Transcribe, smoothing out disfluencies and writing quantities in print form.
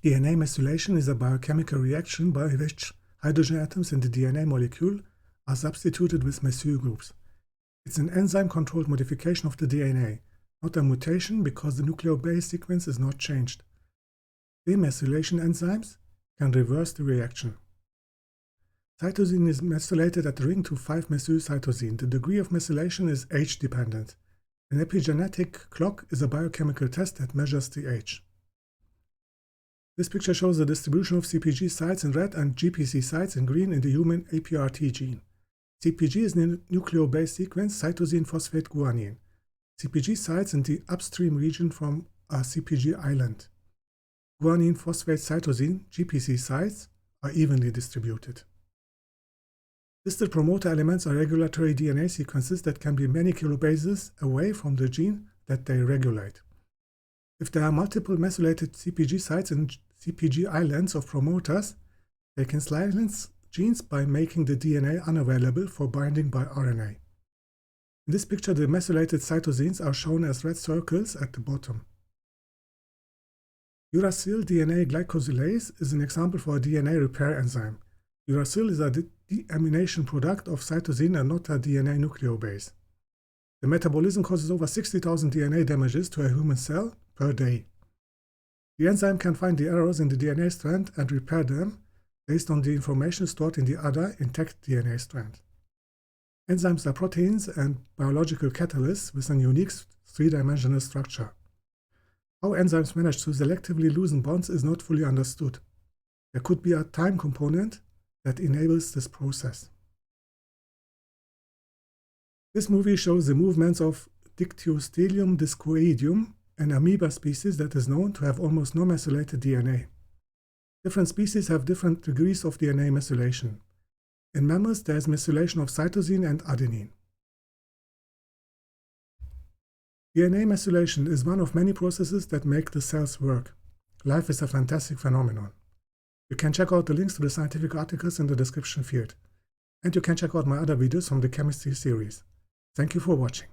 DNA methylation is a biochemical reaction by which hydrogen atoms in the DNA molecule are substituted with methyl groups. It's an enzyme-controlled modification of the DNA, not a mutation because the nucleobase sequence is not changed. Demethylation enzymes can reverse the reaction. Cytosine is methylated at ring to 5-methylcytosine. The degree of methylation is age-dependent. An epigenetic clock is a biochemical test that measures the age. This picture shows the distribution of CpG sites in red and GPC sites in green in the human APRT gene. CpG is in the nucleobase sequence cytosine phosphate guanine. CpG sites in the upstream region from a CpG island. Guanine phosphate cytosine GPC sites are evenly distributed. Distal promoter elements are regulatory DNA sequences that can be many kilobases away from the gene that they regulate. If there are multiple methylated CpG sites in CpG islands of promoters, they can silence genes by making the DNA unavailable for binding by RNA. In this picture, the methylated cytosines are shown as red circles at the bottom. Uracil-DNA glycosylase is an example for a DNA repair enzyme. Uracil is a deamination product of cytosine and not a DNA nucleobase. The metabolism causes over 60,000 DNA damages to a human cell per day. The enzyme can find the errors in the DNA strand and repair them based on the information stored in the other intact DNA strand. Enzymes are proteins and biological catalysts with a unique three-dimensional structure. How enzymes manage to selectively loosen bonds is not fully understood. There could be a time component that enables this process. This movie shows the movements of Dictyostelium discoideum, an amoeba species that is known to have almost no methylated DNA. Different species have different degrees of DNA methylation. In mammals, there is methylation of cytosine and adenine. DNA methylation is one of many processes that make the cells work. Life is a fantastic phenomenon. You can check out the links to the scientific articles in the description field. And you can check out my other videos from the chemistry series. Thank you for watching.